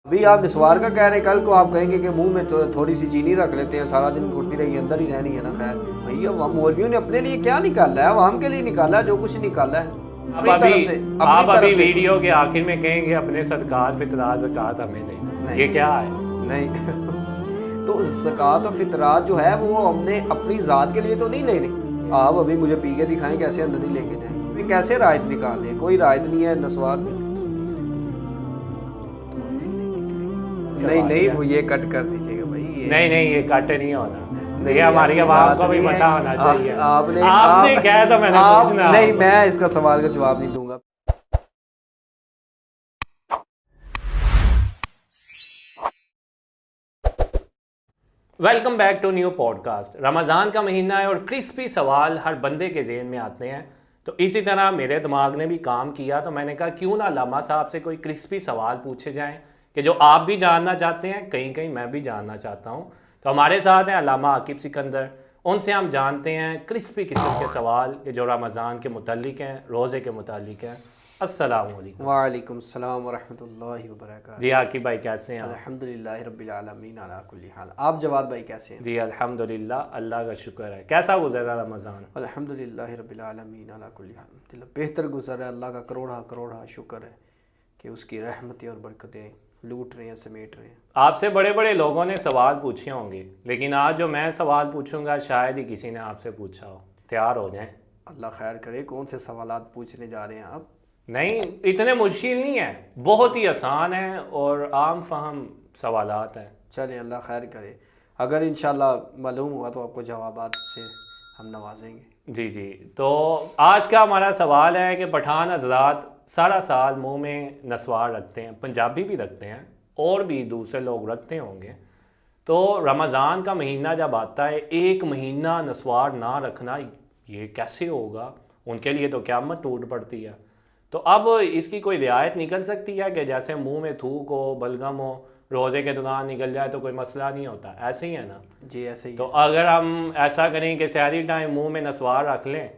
अभी आप निस्वार का कह रहे हैं, कल को आप कहेंगे कि मुंह में थोड़ी सी चीनी रख लेते हैं, सारा दिन घुटती रहेगी, अंदर ही रहनी है ना। खैर भैया मौलवियों ने अपने लिए क्या निकाला है, आवाम के लिए निकाला है जो कुछ निकाला है आप अभी वीडियो के आखिर में कहेंगे अपने सदकात फितरात ज़कात हमें नहीं, ये क्या है? नहीं तो ज़कात और फितरात जो है वो हमने अपनी ज़ात के लिए तो नहीं लेने। आप अभी मुझे पी के दिखाएं कैसे अंदर नहीं लेके जाएंगे, कैसे रायत निकाल लें? कोई रायत नहीं है नस्वार में। नहीं वो ये कट कर दीजिएगा भाई, नहीं ये कट नहीं होना, ये हमारी आवाम को भी पता होना चाहिए। आपने कहा था मैंने पूछना। नहीं, मैं इसका सवाल का जवाब नहीं दूंगा। Welcome back to new podcast. Ramzan का महीना है और क्रिस्पी सवाल हर बंदे के ज़हन में आते हैं, तो इसी तरह मेरे दिमाग ने भी काम किया, तो मैंने कहा क्यों ना लामा साहब से कोई क्रिस्पी सवाल पूछे जाएं कि जो आप भी जानना चाहते हैं, कहीं कहीं मैं भी जानना चाहता हूं। तो हमारे साथ हैं अल्लामा आकिब सिकंदर, उनसे हम जानते हैं क्रिस्पी किस्म के सवाल कि जो रमज़ान के मुतालिक हैं, रोज़े के मुतालिक हैं। अस्सलाम वालेकुम। वालेकुम सलाम व रहमतुल्लाहि व बरकातहू। जी आकिब भाई कैसे हैं? अल्हम्दुलिल्लाहि रब्बिल आलमीन अला कुल्ली हाल। आप जवाद भाई कैसे हैं? जी अल्हम्दुलिल्लाह, अल्लाह का शुक्र है। कैसा गुजरा रमज़ान? अल्हम्दुलिल्लाहि रब्बिल आलमीन अला कुल्ली हाल। बेहतर गुजर है, अल्लाह का करोड़ा करोड़ा शुक्र है कि उसकी रहमतें और बरकतें लूट रहे हैं, समेट रहे हैं। आपसे बड़े बड़े लोगों ने सवाल पूछे होंगे, लेकिन आज जो मैं सवाल पूछूंगा शायद ही किसी ने आपसे पूछा हो। तैयार हो जाएं। अल्लाह खैर करे। कौन से सवालात पूछने जा रहे हैं आप? नहीं, इतने मुश्किल नहीं है, बहुत ही आसान है और आम फहम सवालात हैं। चलें, अल्लाह खैर करे। अगर इंशाल्लाह मालूम हुआ तो आपको जवाबात से हम नवाजेंगे। जी तो आज का हमारा सवाल है कि पठान हजरात सारा साल मुंह में नस्वार रखते हैं, पंजाबी भी रखते हैं और भी दूसरे लोग रखते होंगे, तो रमज़ान का महीना जब आता है, एक महीना नस्वार ना रखना ये कैसे होगा? उनके लिए तो क़यामत टूट पड़ती है। तो अब इसकी कोई रियायत निकल सकती है कि जैसे मुंह में थूक हो, बलगम हो, रोज़े के दौरान निकल जाए तो कोई मसला नहीं होता, ऐसे ही है ना? जी ऐसे ही। तो अगर हम ऐसा करें कि सहरी टाइम मुंह में नस्वार रख लें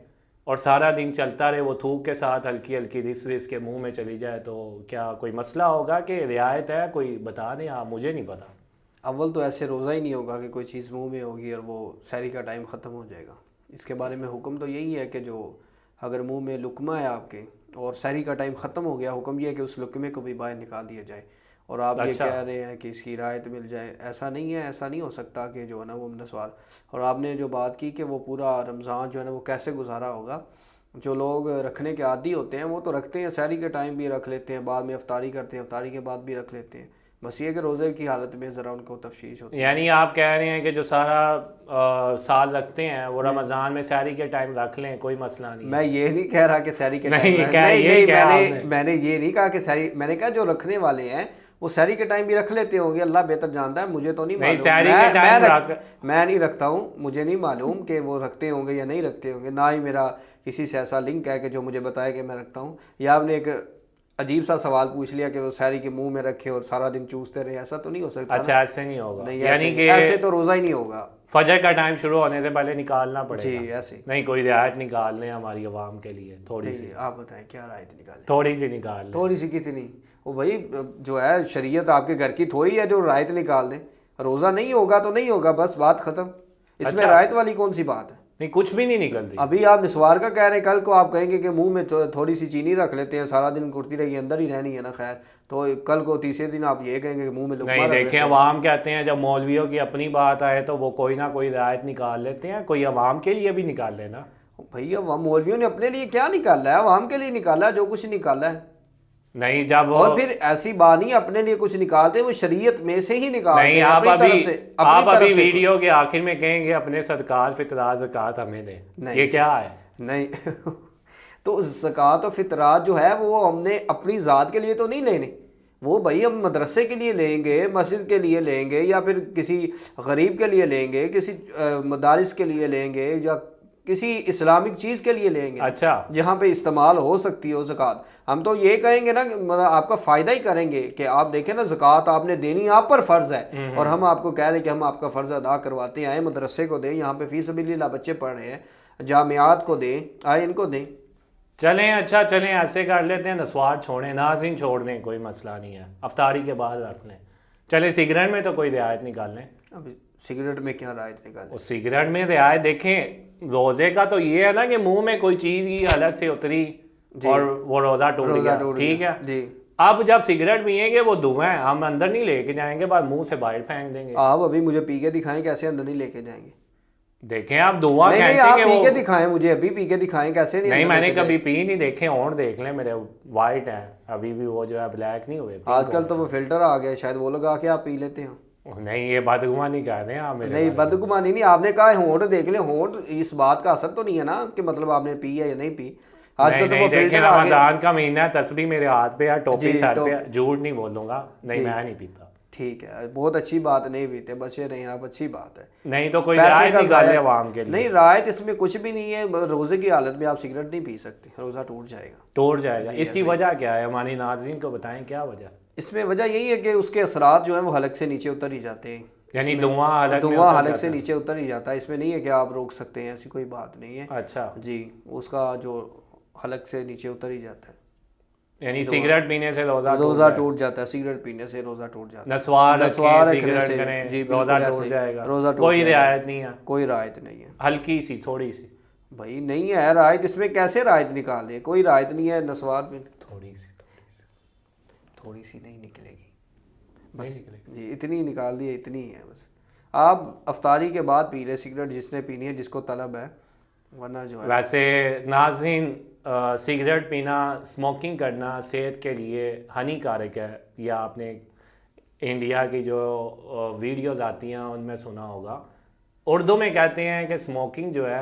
और सारा दिन चलता रहे, वो थूक के साथ हल्की हल्की रिस के मुंह में चली जाए, तो क्या कोई मसला होगा कि रियायत है? कोई बता दें आप, मुझे नहीं पता। अव्वल तो ऐसे रोज़ा ही नहीं होगा कि कोई चीज़ मुंह में होगी और वो सहरी का टाइम ख़त्म हो जाएगा। इसके बारे में हुक्म तो यही है कि जो अगर मुंह में लुकमा है आपके और सहरी का टाइम ख़त्म हो गया, हुक्म यह है कि उस लुकमे को भी बाहर निकाल दिया जाए। और आप ये कह रहे हैं कि इसकी रायत मिल जाए, ऐसा नहीं है, ऐसा नहीं हो सकता कि जो है ना वो नस्वार। और आपने जो बात की कि वो पूरा रमज़ान जो है ना वो कैसे गुजारा होगा, जो लोग रखने के आदी होते हैं वो तो रखते हैं, सहरी के टाइम भी रख लेते हैं, बाद में अफ्तारी करते हैं, अफ्तारी के बाद भी रख लेते हैं। बस ये कि रोज़े की हालत में ज़रा उनको तफशीश होती है। यानी आप कह रहे हैं कि जो सारा साल रखते हैं वो रमज़ान में सहरी के टाइम रख लें, कोई मसला नहीं। मैं ये नहीं कह रहा कि सहरी के टाइम मैंने ये नहीं कहा कि सहरी, मैंने कहा जो रखने वाले हैं वो सहरी के टाइम भी रख लेते होंगे, अल्लाह बेहतर जानता है, मुझे तो नहीं मालूम। मैं नहीं रखता हूँ, मुझे नहीं मालूम कि वो रखते होंगे या नहीं रखते होंगे, ना ही मेरा किसी से ऐसा लिंक है कि जो मुझे बताए कि मैं रखता हूँ। या आपने एक अजीब सा सवाल पूछ लिया कि वो सहरी के मुंह में रखे और सारा दिन चूसते रहे, ऐसा तो नहीं हो सकता। अच्छा, ऐसे नहीं होगा? नहीं, यानी कि ऐसे तो रोज़ा ही नहीं होगा। फजर का टाइम शुरू होने से पहले निकालना पड़ेगा। जी ऐसे नहीं, कोई रियायत निकाल लें हमारी आवाम के लिए थोड़ी सी। आप बताएं क्या रायत निकालें? थोड़ी सी निकाल लें। थोड़ी सी कितनी? वो भाई जो है शरीयत आपके घर की थोड़ी है जो रायत निकाल दें। रोज़ा नहीं होगा तो नहीं होगा, बस बात ख़त्म। इसमें रायत वाली कौन सी बात है? नहीं, कुछ भी नहीं निकलती। अभी आप निस्वार का कह रहे हैं, कल को आप कहेंगे कि मुंह में थोड़ी सी चीनी रख लेते हैं, सारा दिन घुटती रहेगी, अंदर ही रहनी है ना। खैर तो कल को तीसरे दिन आप ये कहेंगे कि मुंह में लुकमा नहीं, रख देखें, अवाम कहते हैं जब मौलवियों की अपनी बात आए तो वो कोई ना कोई रियायत निकाल लेते हैं, कोई अवाम के लिए भी निकाल लेना। भैया मौलवियों ने अपने लिए क्या निकाला है? अवाम के लिए निकाला है जो कुछ निकाला है। नहीं, जब और फिर ऐसी बात नहीं अपने लिए कुछ निकालते, वो शरीयत में से ही निकालते नहीं, हैं। आप अभी वीडियो के आखिर में कहेंगे अपने सदकात फितरात ज़कात हमें दें, ये क्या है? नहीं तो ज़कात और फितरात जो है वो हमने अपनी ज़ात के लिए तो नहीं लेने, वो भाई हम मदरसे के लिए लेंगे, मस्जिद के लिए लेंगे, या फिर किसी गरीब के लिए लेंगे, किसी मदारिस के लिए लेंगे, या किसी इस्लामिक चीज़ के लिए लेंगे। अच्छा, जहाँ पे इस्तेमाल हो सकती हो ज़कात। हम तो ये कहेंगे ना, मतलब आपका फ़ायदा ही करेंगे कि आप देखें ना, ज़कात आपने देनी आप पर फ़र्ज़ है और हम आपको कह रहे हैं कि हम आपका फ़र्ज़ अदा करवाते हैं। मदरसे को दें, यहाँ पे फ़ी सबीलिल्लाह बच्चे पढ़ रहे हैं, जामियात को दें, आए इनको दें। चलें अच्छा चलें, ऐसे कर लेते हैं, नस्वार छोड़ें, नाज़रीन छोड़ दें, कोई मसला नहीं है, अफ्तारी के बाद रख लें। चले सिगरेट में तो कोई रियायत निकाल लें। अब सिगरेट में क्या रायत निकालें? और सिगरेट में रियायत देखें, रोज़े का तो ये है ना कि मुंह में कोई चीज़ ही अलग से उतरी और वो रोज़ा टूट गया, ठीक है जी। अब जब सिगरेट पियेंगे वो धुआं है, हम अंदर नहीं लेके जाएंगे, बाद मुंह से बाहर फेंक देंगे। आप अभी मुझे पी के दिखाएं, कैसे अंदर नहीं लेके जाएंगे? देखें आप धुआं नहीं नहीं, आप खींचेंगे पी के वो। दिखाएं, मुझे अभी पी के दिखाएं, कैसे नहीं अंदर मैंने लेके कभी पी नहीं, देखे और देख लें मेरे वाइट है अभी भी, वो जो है ब्लैक नहीं हुए। जाएं? आजकल तो वो फिल्टर आ गया, शायद वो लगा के आप पी लेते हो। नहीं ये बदगुमानी कर रहे हैं आप मेरे नहीं बदगुमानी नहीं, आपने कहा होंठ देख ले, होंठ इस बात का असर तो नहीं है ना कि मतलब आपने पी है या नहीं पी। आजकल तो वो फिल्टर आ गया। रमजान का महीना है, तस्बीह मेरे हाथ पे है, टोपी सर पे है, झूठ नहीं बोलूंगा, नहीं मैं नहीं पीता। ठीक है, बहुत अच्छी बात, नहीं पीते बचे नहीं आप, अच्छी बात है। नहीं तो कोई पैसे रायत का निकाले ज़ाया- अवाम के लिए। नहीं रायत इसमें कुछ भी नहीं है, रोजे की हालत में आप सिगरेट नहीं पी सकते, रोजा टूट जाएगा। टूट जाएगा, इसकी वजह क्या है, हमारी नाज़रीन को बताएं क्या वजह। इसमें वजह यही है कि उसके असरात जो है वो हलक से नीचे उतर ही जाते हैं, यानी धुआं हलक से नीचे उतर ही जाता है। इसमें नहीं है कि आप रोक सकते हैं, ऐसी कोई बात नहीं है। अच्छा जी, उसका जो हलक से नीचे उतर ही जाता है, यानी सिगरेट पीने से रोजा टूट जाता है, सिगरेट पीने से रोजा टूट जाता है। नस्वार नस्वार रखें, रखने सिगरेट से करें, जी रोजा बिल्कुल टूट ऐसे जाएगा, रोजा टूट कोई जाएगा। रियायत नहीं है, कोई रायत नहीं है, हल्की सी थोड़ी सी भाई नहीं है रायत इसमें, कैसे रायत निकाल दे, कोई रायत नहीं है नस्वार में। थोड़ी सी नहीं निकलेगी, बस जी इतनी निकाल दी, इतनी है बस। आप अफ्तारी के बाद पी ले सिगरेट, जिसने पीनी है, जिसको तलब है, वरना जो है। वैसे नाज़रीन सिगरेट पीना, स्मोकिंग करना सेहत के लिए हानिकारक है, या आपने इंडिया की जो वीडियोस आती हैं उनमें सुना होगा। उर्दू में कहते हैं कि स्मोकिंग जो है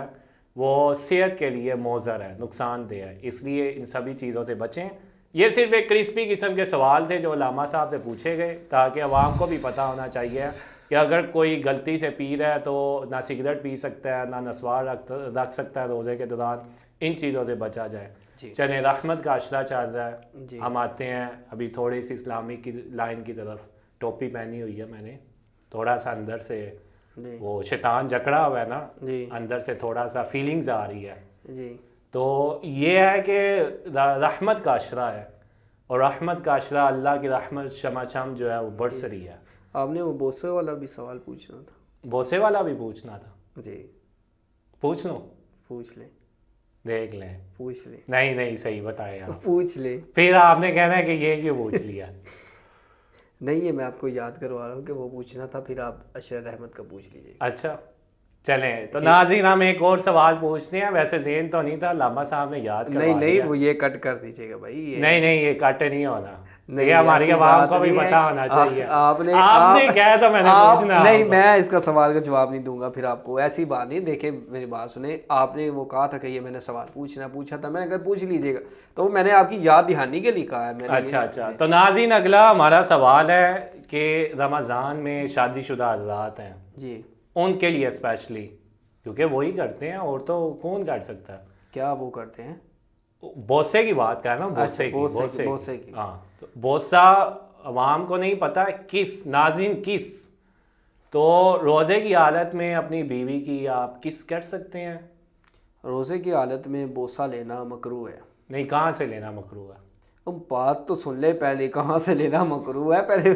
वो सेहत के लिए मुज़र है, नुकसानदेह है, इसलिए इन सभी चीज़ों से बचें। ये सिर्फ एक क्रिस्पी किस्म के सवाल थे जो उलामा साहब से पूछे गए, ताकि आवाम को भी पता होना चाहिए कि अगर कोई गलती से पी रहा है तो ना सिगरेट पी सकता है, ना नस्वार रख सकता है रोज़े के दौरान, इन चीज़ों से बचा जाए। चलें, रहमत का अशरा चल रहा है, हम आते हैं अभी थोड़ी सी इस्लामी की लाइन की तरफ। टोपी पहनी हुई है मैंने, थोड़ा सा अंदर से वो शैतान जकड़ा हुआ है ना, अंदर से थोड़ा सा फीलिंग्स आ रही है जी। तो ये है कि रहमत का अशरा है, और रहमत का अशरा, अल्लाह की रहमत शमाशम जो है वो बरस रही है। आपने वो बोसे वाला भी सवाल पूछना था। बोसे वाला भी पूछना था जी, पूछ लो, पूछ ले, देख लें, पूछ ले। नहीं नहीं सही बताए आप, पूछ ले, फिर आपने कहना है कि ये क्यों पूछ लिया। नहीं है, मैं आपको याद करवा रहा हूँ कि वो पूछना था, फिर आप अशरत अहमद का पूछ लीजिए। अच्छा चलें, तो नाज़रीन हम एक और सवाल पूछते हैं, वैसे ज़हन तो नहीं था, लामा साहब ने याद करवा नहीं नहीं दिया। वो ये कट कर दीजिएगा भाई, ये नहीं नहीं ये कट नहीं होना, नहीं, ये हमारी ऐसी आवाम बात को भी नहीं है। पता होना चाहिए। आपने कहा था मैंने पूछना, नहीं मैं इसका सवाल का जवाब नहीं दूंगा फिर आपको, ऐसी बात नहीं। देखे मेरी बात सुने, आपने वो कहा था कि ये मैंने सवाल पूछा था, मैंने अगर पूछ लीजिएगा तो मैंने आपकी याद दहानी के लिए कहा है मैंने। अच्छा तो नाज़रीन अगला हमारा सवाल है कि रमज़ान में शादीशुदा हज़रात हैं जी, उनके लिए स्पेशली, क्योंकि वही करते हैं और तो कौन कर सकता है, क्या वो करते हैं? बोसे की बात कर रहा हूँ, बोसे की। हाँ, तो बोसा अवाम को नहीं पता किस, नाज़रीन किस, तो रोज़े की हालत में अपनी बीवी की आप किस कर सकते हैं? रोज़े की हालत में बोसा लेना मकरू है। नहीं, कहाँ से लेना मकरू है? तुम बात तो सुन ले पहले, कहाँ से लेना मकरू है पहले,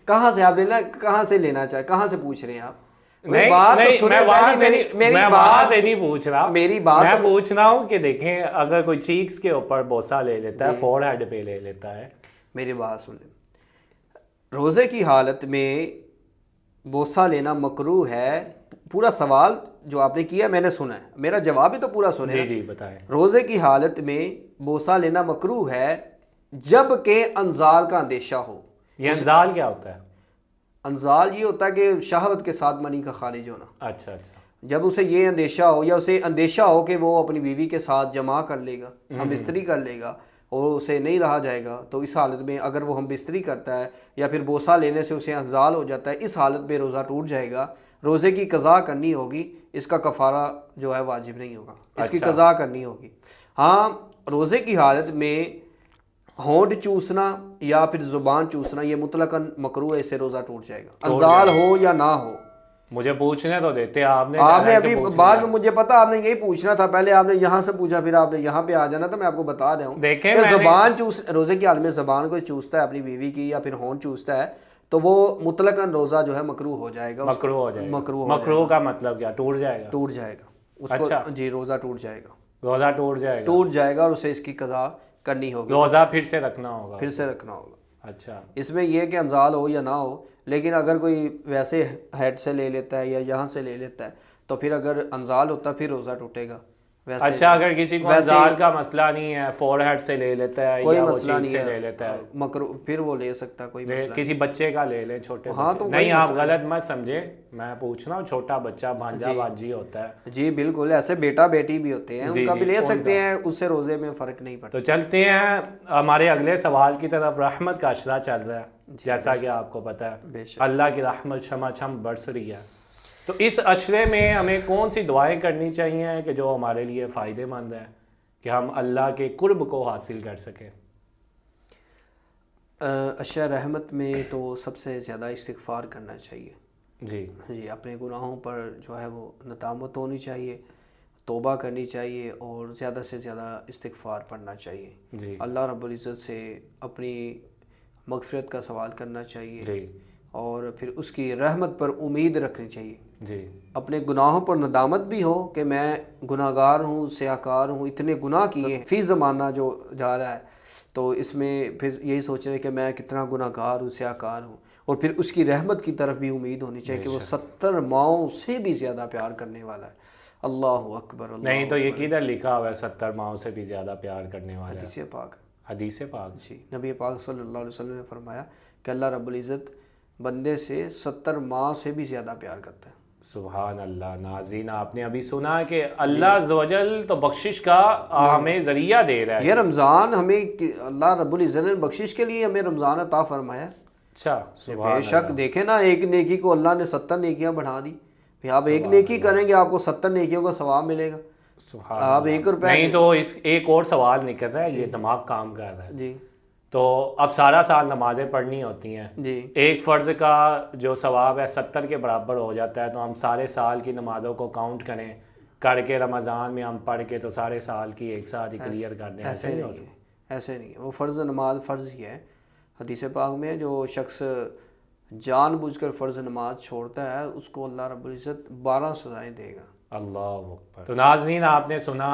कहाँ से आप लेना, कहाँ से लेना चाहे, कहाँ से पूछ रहे हैं आप? नहीं, बात नहीं, तो सुने मैं वहां पहले, से नहीं पूछ रहा, मेरी बात मैं तो पूछ रहा हूँ कि देखें अगर कोई चीक्स के ऊपर बोसा ले लेता है, फोरहेड पे ले लेता है, मेरी बात सुन ले, रोज़े की हालत में बोसा लेना मकरू है। पूरा सवाल जो आपने किया मैंने सुना है, मेरा जवाब भी तो पूरा सुने। जी जी बताएं। रोज़े की हालत में बोसा लेना मकरू है जब के अंजाल का अंदेशा हो। ये अंजाल क्या होता है? अंजाल ये होता है कि शहवत के साथ मनी का खारिज होना। अच्छा अच्छा, जब उसे ये अंदेशा हो, या उसे अंदेशा हो कि वो अपनी बीवी के साथ जमा कर लेगा, हम बिस्तरी कर लेगा और उसे नहीं रहा जाएगा, तो इस हालत में अगर वो हम बिस्तरी करता है या फिर बोसा लेने से उसे अंजाल हो जाता है, इस हालत में रोज़ा टूट जाएगा, रोज़े की कज़ा करनी होगी, इसका कफ़ारा जो है वाजिब नहीं होगा, इसकी कज़ा करनी होगी। हाँ, रोज़े की हालत में होंठ चूसना या फिर ज़ुबान चूसना ये मुतलकन मकरूह है, इससे रोज़ा टूट जाएगा, अंजाल हो या ना हो। मुझे पूछने तो देते, आपने अभी बाद में मुझे पता आपने यही पूछना था, पहले आपने यहाँ से पूछा फिर आपने यहाँ पे आ जाना, तो मैं आपको बता रहा हूँ देखें ज़बान चूस रोज़े की हाल में ज़बान कोई चूसता है अपनी बीवी की या फिर होंठ चूसता है तो वो मुतलकन रोज़ा जो है मकरूह हो जाएगा। मकरूह का मतलब क्या? टूट जाएगा उसको। अच्छा जी, रोज़ा टूट जाएगा, रोज़ा टूट जाएगा और उसे इसकी कज़ा करनी होगी, रोज़ा फिर से रखना होगा। अच्छा, इसमें यह कि अंजाल हो या ना हो, लेकिन अगर कोई वैसे हेड से ले लेता है या यहाँ से ले लेता है तो फिर अगर अंजाल होता फिर रोज़ा टूटेगा। वैसे अच्छा, अगर किसी को अंजाल का मसला नहीं है, फोरहेड से ले लेता है कोई या मसला नहीं से है, ले लेता है मकरू फिर वो ले सकता है, कोई मसला किसी बच्चे का ले ले, छोटे हाँ, बच्चे। तो नहीं, आप गलत मत समझे, मैं पूछ रहा हूँ, छोटा बच्चा भांजा बाजी होता है। जी बिल्कुल, ऐसे बेटा बेटी भी होते हैं, उनका भी ले सकते हैं, उससे रोज़े में फ़र्क नहीं पड़ता। तो चलते हैं हमारे अगले सवाल की तरफ। रहमत का अशरा चल रहा है, जैसा कि आपको पता है, अल्लाह की रहमत छमाछम बरस रही है। तो इस अशरे में हमें कौन सी दुआएं करनी चाहिए कि जो हमारे लिए फ़ायदेमंद है, कि हम अल्लाह के कुर्ब को हासिल कर सकें? अशरा रहमत में तो सबसे ज़्यादा इस्तिग़फ़ार करना चाहिए। जी, अपने गुनाहों पर जो है वो नदामत होनी चाहिए, तौबा करनी चाहिए और ज़्यादा से ज़्यादा इस्तिग़फ़ार पढ़ना चाहिए। अल्लाह रब्बुल इज़्ज़त से अपनी मग़फ़िरत का सवाल करना चाहिए और फिर उसकी रहमत पर उम्मीद रखनी चाहिए। अपने गुनाहों पर नदामत भी हो कि मैं गुनाहगार हूँ, सियाकार हूँ, इतने गुनाह किए फ़ी ज़माना जो जा रहा है, तो इसमें फिर यही सोचना कि मैं कितना गुनाहगार हूँ, सियाकार हूँ, और फिर उसकी रहमत की तरफ भी उम्मीद होनी चाहिए कि वो 70 माओं से भी ज़्यादा प्यार करने वाला है। अल्लाहु अकबर। नहीं तो ये किधर लिखा हुआ है 70 माओं से भी ज़्यादा प्यार करने वाला है? हदीस पाक। जी, नबी पाक सल्लल्लाहु अलैहि वसल्लम ने फरमाया कि अल्लाह रब्बुल इज़्ज़त बंदे से 70 माह से भी ज़्यादा प्यार करता है। सुभान अल्लाह। नाज़रीन, आपने अभी सुना कि अल्लाह अज़्ज़वजल तो बख्शिश का हमें ज़रिया दे रहा है। ये रमज़ान हमें अल्लाह रब्बुल इज़्ज़त ने बख्शिश के लिए हमें रमज़ान अता फरमाया। अच्छा, बेशक देखें ना, एक नेकी को अल्लाह ने 70 नेकियां बढ़ा दी। फिर आप एक नेकी करेंगे आपको 70 नेकियों का सवाब मिलेगा। आप 1 रुपया नहीं तो इस एक और सवाल निकल रहा है, ये दिमाग काम कर रहा है जी। तो अब सारा साल नमाज़ें पढ़नी होती हैं जी, एक फ़र्ज़ का जो सवाब है 70 के बराबर हो जाता है, तो हम सारे साल की नमाज़ों को काउंट करें करके रमज़ान में हम पढ़ के तो सारे साल की एक साथ ही क्लियर कर दें। ऐसे नहीं, वो फ़र्ज़ नमाज फ़र्ज़ ही है। हदीस पाक में जो शख्स जानबूझकर फ़र्ज़ नमाज छोड़ता है उसको अल्लाह रब्बुल इज़्ज़त 12 सज़ाएं देगा। अल्लाह अकबर। तो नाज़रीन, आपने सुना,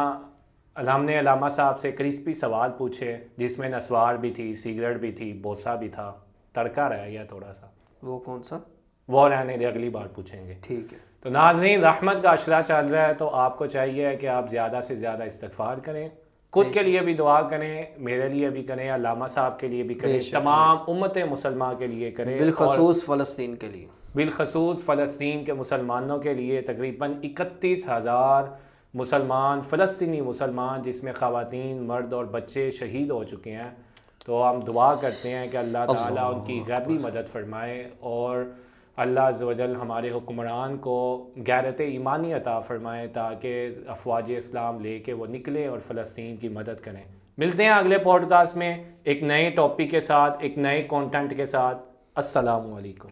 हमने अल्लामा साहब से क्रिस्पी सवाल पूछे जिसमें नस्वार भी थी, सिगरेट भी थी, बोसा भी था, तड़का रह गया थोड़ा सा। वो कौन सा? वो रहने दे, अगली बार पूछेंगे। ठीक है। तो नाज़रीन, रहमत का अशरा चल रहा है, तो आपको चाहिए कि आप ज़्यादा से ज़्यादा इस्तिग़फ़ार करें, खुद के लिए भी दुआ करें, मेरे लिए भी करें, अल्लामा साहब के लिए भी करें, तमाम उम्मत मुसलमान के लिए करें, बिलखसूस फ़लस्तीन के लिए, बिलखसूस फ़लस्तीन के मुसलमानों के लिए। तकरीबन 31,000 मुसलमान, फ़लस्तीनी मुसलमान, जिसमें ख़वातीन, मर्द और बच्चे शहीद हो चुके हैं। तो हम दुआ करते हैं कि अल्लाह ताला उनकी गैबी मदद फरमाए और अल्लाह अज़्ज़वजल हमारे हुक्मरान को गैरत ईमानी अता फ़रमाए ताकि अफ़वाज इस्लाम लेके वो निकले और फ़लस्तीन की मदद करें। मिलते हैं अगले पॉडकास्ट में एक नए टॉपिक के साथ, एक नए कंटेंट के साथ। अस्सलामु अलैकुम।